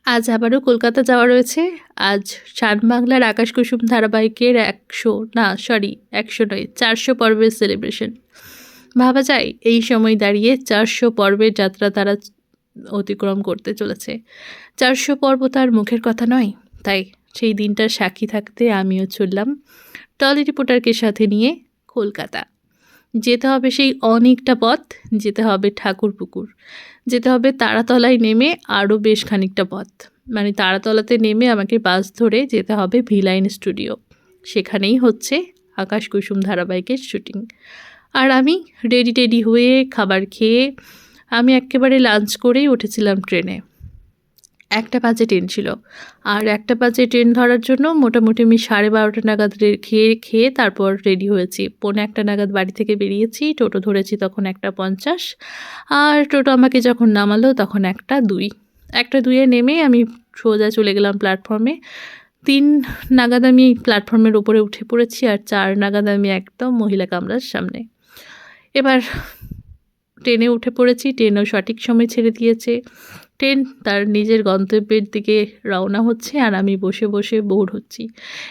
আজ আবারও কলকাতা যাওয়া রয়েছে। আজ শান বাংলার আকাশ কুসুম ধারাবাহিকের ১০০ নয় ৪০০ পর্বের সেলিব্রেশন। ভাবা যায় এই সময় দাঁড়িয়ে ৪০০ পর্বের যাত্রা তারা অতিক্রম করতে চলেছে। ৪০০ পর্ব তার মুখের কথা নয়, তাই সেই দিনটার সাক্ষী থাকতে আমিও চললাম টলি রিপোর্টারকে সাথে নিয়ে কলকাতা। যেতে হবে সেই অনেকটা পথ, যেতে হবে ঠাকুরপুকুর, যেতে হবে তারাতলায় নেমে আরও বেশ খানিকটা পথ। মানে তারাতলাতে নেমে আমাকে বাস ধরে যেতে হবে ভিলাইন স্টুডিও, সেখানেই হচ্ছে আকাশ কুসুম ধারাবাহিকের শুটিং। আর আমি রেডি হয়ে খাবার খেয়ে আমি একেবারে লাঞ্চ করেই উঠেছিলাম ট্রেনে। ১টা বাজে ট্রেন ছিল, আর ১টা বাজে ট্রেন ধরার জন্য মোটামুটি আমি 12:30 নাগাদ খেয়ে তারপর রেডি হয়েছি। 1:45 নাগাদ বাড়ি থেকে বেরিয়েছি, টোটো ধরেছি তখন 1:50, আর টোটো আমাকে যখন নামালো তখন 1:02। 1:02-এ নেমে আমি সোজা চলে গেলাম প্ল্যাটফর্মে। 3 নাগাদ আমি প্ল্যাটফর্মের ওপরে উঠে পড়েছি, আর 4 নাগাদ আমি একদম মহিলা কামরার সামনে। এবার ট্রেনে উঠে পড়েছি, ট্রেনও সঠিক সময় ছেড়ে দিয়েছে। ট্রেন তার নিজের গন্তব্যের দিকে রওনা হচ্ছে, আর আমি বসে বসে বোর হচ্ছি।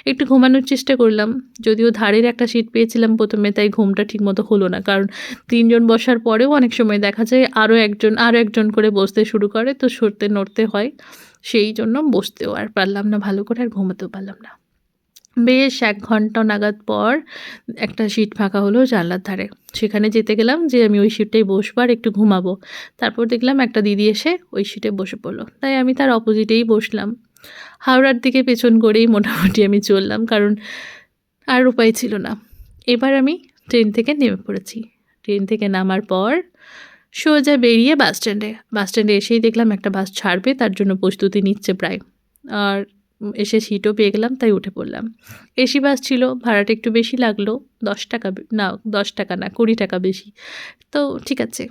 একটু ঘুমানোর চেষ্টা করলাম, যদিও ধারের একটা সিট পেয়েছিলাম প্রথমে, তাই ঘুমটা ঠিকমতো হলো না। কারণ 3 জন বসার পরেও অনেক সময় দেখা যায় আরও একজন করে বসতে শুরু করে, তো সরতে নড়তে হয়। সেই জন্য বসতেও আর পারলাম না ভালো করে, আর ঘুমাতেও পারলাম না। বেশ 1 ঘন্টা নাগাদ পর একটা সিট ফাঁকা হলো জানলার ধারে। সেখানে যেতে গেলাম যে আমি ওই সিটটায় বসবো আর একটু ঘুমাবো। তারপর দেখলাম একটা দিদি এসে ওই সিটে বসে পড়লো, তাই আমি তার অপোজিটেই বসলাম। হাওড়ার দিকে পেছন করেই মোটামুটি আমি চললাম, কারণ আর উপায় ছিল না। এবার আমি ট্রেন থেকে নেমে পড়েছি। ট্রেন থেকে নামার পর সোজা বেরিয়ে বাস স্ট্যান্ডে এসেই দেখলাম একটা বাস ছাড়বে, তার জন্য প্রস্তুতি নিচ্ছে প্রায়। আর এসে সিটও পেয়ে গেলাম, তাই উঠে পড়লাম। এসি বাস ছিল, ভাড়াটা একটু বেশি লাগলো, 10 টাকা না 10 টাকা না 20 টাকা বেশি। তো ঠিক আছে,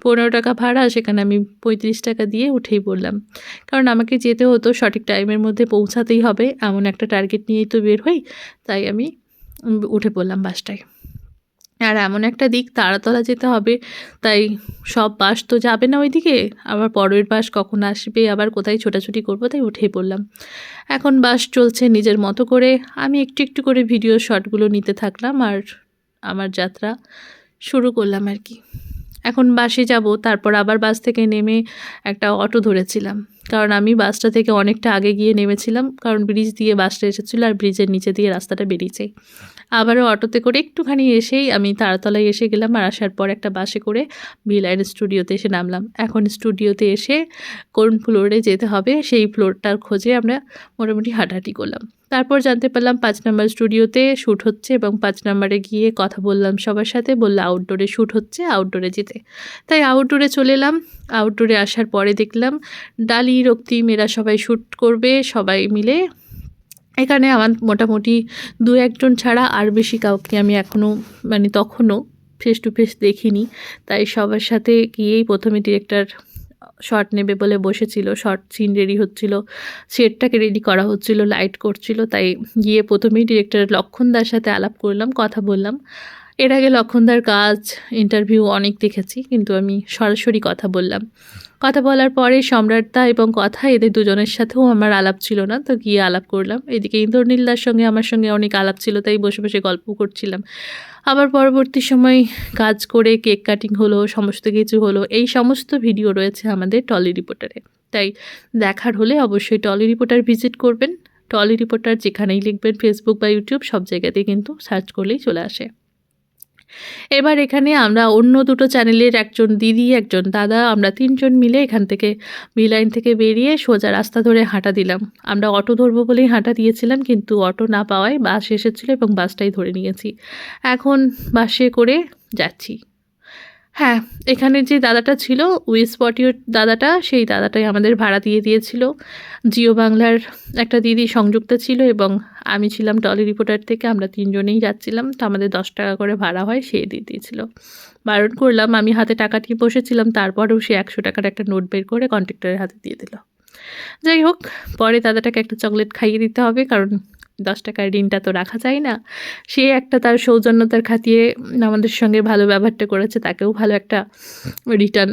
15 টাকা ভাড়া, সেখানে আমি 35 টাকা দিয়ে উঠেই পড়লাম। কারণ আমাকে যেতে হতো, সঠিক টাইমের মধ্যে পৌঁছাতেই হবে, এমন একটা টার্গেট নিয়েই তো বের হই। তাই আমি উঠে পড়লাম বাসটায়। আর এমন একটা দিক তারাতলা যেতে হবে, তাই সব বাস তো যাবে না ওইদিকে, আবার পরের বাস কখন আসবে, আবার কোথায় ছোটাছুটি করবো, তাই উঠেই পড়লাম। এখন বাস চলছে নিজের মতো করে, আমি একটু একটু করে ভিডিও শটগুলো নিতে থাকলাম, আর আমার যাত্রা শুরু করলাম আর কি। এখন বাসে যাব, তারপর আবার বাস থেকে নেমে একটা অটো ধরেছিলাম, কারণ আমি বাসটা থেকে অনেকটা আগে গিয়ে নেমেছিলাম, কারণ ব্রিজ দিয়ে বাসটা এসেছিলো আর ব্রিজের নিচে দিয়ে রাস্তাটা বেরিয়েছে। আবারও অটোতে করে একটুখানি এসেই আমি তারাতলায় এসে গেলাম, আর আসার পর একটা বাসে করে ভিলাইন স্টুডিওতে এসে নামলাম। এখন স্টুডিওতে এসে কোন ফ্লোরে যেতে হবে সেই ফ্লোরটার খোঁজে আমরা মোটামুটি হাঁটাহাঁটি করলাম। তারপর জানতে পারলাম 5 নম্বর স্টুডিওতে শ্যুট হচ্ছে, এবং 5 নম্বরে গিয়ে কথা বললাম সবার সাথে, বললো আউটডোরে শ্যুট হচ্ছে, আউটডোরে যেতে। তাই আউটডোরে চলে এলাম। আউটডোরে আসার পরে দেখলাম ডালি, রক্তিম এরা সবাই শ্যুট করবে, সবাই মিলে। এখানে আমার মোটামুটি 2-1 জন ছাড়া আর বেশি কাউকে আমি এখনও তখনও ফেস টু ফেস দেখিনি। তাই সবার সাথে গিয়েই প্রথমে ডিরেক্টর শট নেবে বলে বসেছিল, শট সিন রেডি হচ্ছিল, সেটটাকে রেডি করা হচ্ছিল, লাইট করছিল। তাই গিয়ে প্রথমেই ডিরেক্টর লক্ষণদার সাথে আলাপ করলাম, কথা বললাম। এর আগে লক্ষণদার কাজ, ইন্টারভিউ অনেক দেখেছি, কিন্তু আমি সরাসরি কথা বললাম। কথা বলার পরে সম্রাটদা এবং কথা, এদের দুজনের সাথেও আমার আলাপ ছিল না, তো গিয়ে আলাপ করলাম। এদিকে ইন্দ্রনীলদার সঙ্গে আমার সঙ্গে অনেক আলাপ ছিল, তাই বসে বসে গল্প করছিলাম। আবার পরবর্তী সময় কাজ করে কেক কাটিং হলো, সমস্ত কিছু হলো। এই সমস্ত ভিডিও রয়েছে আমাদের টলি রিপোর্টারে, তাই দেখার হলে অবশ্যই টলি রিপোর্টার ভিজিট করবেন। টলি রিপোর্টার যেখানেই লিখবেন, ফেসবুক বা ইউটিউব, সব জায়গাতেই কিন্তু সার্চ করলেই চলে আসে। এবার এখানে আমরা অন্য 2টো চ্যানেলের একজন দিদি, একজন দাদা, আমরা 3 জন মিলে এখান থেকে ভিলাইন থেকে বেরিয়ে সোজা রাস্তা ধরে হাঁটা দিলাম। আমরা অটো ধরবো বলেই হাঁটা দিয়েছিলাম, কিন্তু অটো না পাওয়ায় বাস এসেছিলো এবং বাসটাই ধরে নিয়েছি। এখন বাসে করে যাচ্ছি। হ্যাঁ, এখানে যে দাদাটা ছিল, স্পটিও দাদাটা, সেই দাদাটাই আমাদের ভাড়া দিয়ে দিয়েছিল। জিও বাংলার একটা দিদি সংযুক্ত ছিল, এবং আমি ছিলাম টলি রিপোর্টার থেকে। আমরা 3 জনেই যাচ্ছিলাম, তো আমাদের 10 টাকা করে ভাড়া হয়, সে দিয়ে দিয়েছিল। বারণ করলাম, আমি হাতে টাকা নিয়ে বসেছিলাম, তারপরেও সে 100 টাকার একটা নোট বের করে কন্ডাক্টরের হাতে দিয়ে দিল। যাই হোক, পরে দাদাটাকে একটা চকলেট খাইয়ে দিতে হবে, কারণ 10 টাকার ঋণটা তো রাখা যায় না। সে একটা তার সৌজন্যতার খাতিরে আমাদের সঙ্গে ভালো ব্যবহারটা করেছে, তাকেও ভালো একটা রিটার্ন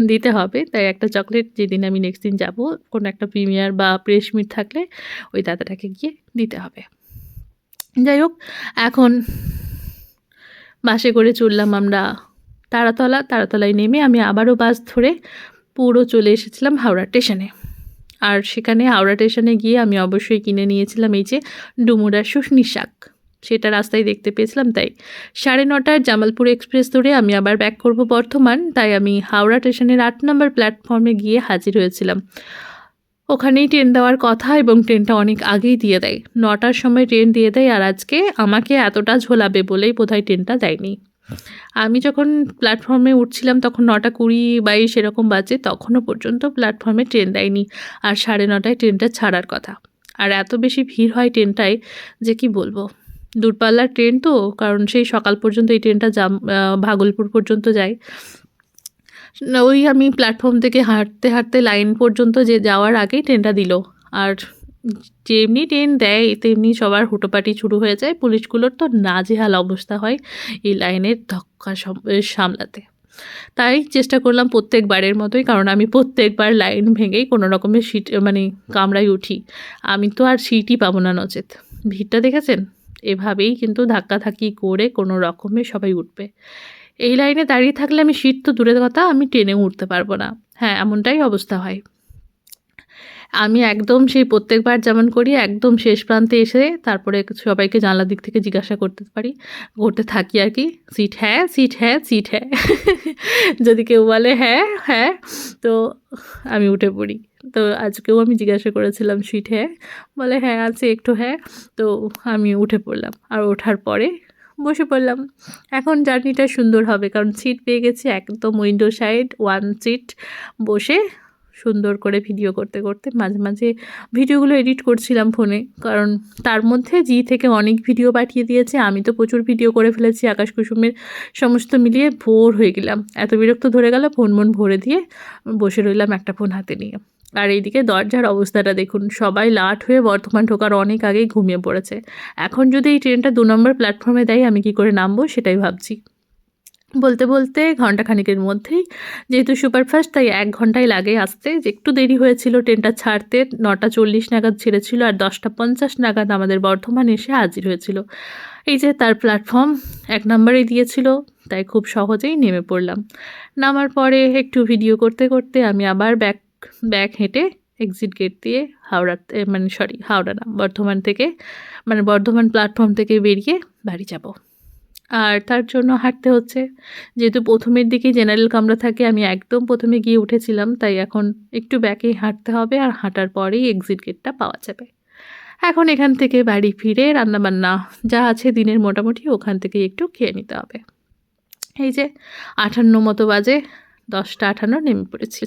দিতে হবে। তাই একটা চকলেট যেদিন আমি নেক্সট দিন যাব, কোনো একটা প্রিমিয়ার বা প্রেস মিট থাকলে ওই দাদাটাকে গিয়ে দিতে হবে। যাই হোক, এখন বাসে করে চললাম আমরা তারাতলায় নেমে আমি আবারও বাস ধরে পুরো চলে এসেছিলাম হাওড়া স্টেশনে। আর সেখানে হাওড়া স্টেশনে গিয়ে আমি অবশ্যই কিনে নিয়েছিলাম এই যে ডুমুরের শুশনি শাক, সেটা রাস্তায় দেখতে পেয়েছিলাম। তাই 9:30 জামালপুর এক্সপ্রেস ধরে আমি আবার ব্যাক করব বর্ধমান। তাই আমি হাওড়া স্টেশনের 8 নম্বর প্ল্যাটফর্মে গিয়ে হাজির হয়েছিলাম। ওখানেই ট্রেন দেওয়ার কথা এবং ট্রেনটা অনেক আগেই দিয়ে দেয়, 9টার সময় ট্রেন দিয়ে দেয়। আর আজকে আমাকে এতটা ঝোলাবে বলেই বোধহয় ট্রেনটা দেয়নি। আমি যখন প্ল্যাটফর্মে উঠছিলাম তখন 9:20-22 এরকম বাজে, তখনও পর্যন্ত প্ল্যাটফর্মে ট্রেন দেয়নি। আর 9:30টায় ট্রেনটা ছাড়ার কথা। আর এত বেশি ভিড় হয় ট্রেনটায় যে কি বলবো। দূরপাল্লার ট্রেন তো, কারণ সেই সকাল পর্যন্ত এই ট্রেনটা ভাগলপুর পর্যন্ত যায়। ওই আমি প্ল্যাটফর্ম থেকে হাঁটতে লাইন পর্যন্ত যাওয়ার আগেই ট্রেনটা দিল। আর যেমনি ট্রেন দেয় তেমনি সবার হুটোপাটি শুরু হয়ে যায়। পুলিশগুলোর তো নাজেহাল অবস্থা হয় এই লাইনের ধক্কা সামলাতে। তাই চেষ্টা করলাম প্রত্যেকবারের মতোই, কারণ আমি প্রত্যেকবার লাইন ভেঙেই কোনো রকমের সিট কামরায় উঠি। আমি তো আর সিটই পাবো না নচেত। ভিড়টা দেখেছেন? এভাবেই কিন্তু ধাক্কাধাক্কি করে কোনো রকমে সবাই উঠবে। এই লাইনে দাঁড়িয়ে থাকলে আমি সিট তো দূরের কথা, আমি ট্রেনেও উঠতে পারবো না। হ্যাঁ, এমনটাই অবস্থা হয়। আমি একদম সেই প্রত্যেকবার যেমন করি, একদম শেষ প্রান্তে এসে তারপরে সবাইকে জানলার দিক থেকে জিজ্ঞাসা করতে থাকি আর কি, সিট হ্যাঁ, সিট হ্যাঁ, সিট হ্যাঁ। যদি কেউ বলে হ্যাঁ হ্যাঁ, তো আমি উঠে পড়ি। তো আজকেও আমি জিজ্ঞাসা করেছিলাম সিট হ্যাঁ, বলে হ্যাঁ আছে একটু হ্যাঁ, তো আমি উঠে পড়লাম। আর ওঠার পরে বসে পড়লাম। এখন জার্নিটা সুন্দর হবে, কারণ সিট পেয়ে গেছি একদম উইন্ডো সাইড, 1 সিট বসে সুন্দর করে ভিডিও করতে মাঝে মাঝে ভিডিওগুলো এডিট করছিলাম ফোনে, কারণ তার মধ্যে জি থেকে অনেক ভিডিও পাঠিয়ে দিয়েছে। আমি তো প্রচুর ভিডিও করে ফেলেছি আকাশ কুসুমের, সমস্ত মিলিয়ে ভোর হয়ে গেলাম। এত বিরক্ত ধরে গেল, ফোন ভরে দিয়ে বসে রইলাম একটা ফোন হাতে নিয়ে। আর এইদিকে দরজার অবস্থাটা দেখুন, সবাই লাট হয়ে বর্ধমান ঢোকার অনেক আগেই ঘুমিয়ে পড়েছে। এখন যদি এই ট্রেনটা 2 নম্বর প্ল্যাটফর্মে দেয় আমি কি করে নামবো সেটাই ভাবছি। বলতে ঘণ্টাখানেকের মধ্যেই, যেহেতু সুপারফাস্ট তাই 1 ঘণ্টাই লাগে আসতে। যে একটু দেরি হয়েছিল ট্রেনটা ছাড়তে, 9:40 নাগাদ ছেড়েছিল আর 10:50 নাগাদ আমাদের বর্ধমান এসে হাজির হয়েছিল। এই যে তার প্ল্যাটফর্ম 1 নম্বরেই দিয়েছিল, তাই খুব সহজেই নেমে পড়লাম। নামার পরে একটু ভিডিও করতে আমি আবার ব্যাক হেঁটে এক্সিট গেট দিয়ে হাওড়া না, বর্ধমান প্ল্যাটফর্ম থেকে বেরিয়ে বাড়ি যাব। আর তার জন্য হাঁটতে হচ্ছে, যেহেতু প্রথমের দিকেই জেনারেল কামরা থাকে, আমি একদম প্রথমে গিয়ে উঠেছিলাম, তাই এখন একটু ব্যাকেই হাঁটতে হবে। আর হাঁটার পরেই এক্সিট গেটটা পাওয়া যাবে। এখন এখান থেকে বাড়ি ফিরে রান্নাবান্না যা আছে দিনের মোটামুটি ওখান থেকেই একটু খেয়ে নিতে হবে। এই যে 58 মতো বাজে, 10টা 58 নেমে পড়েছি।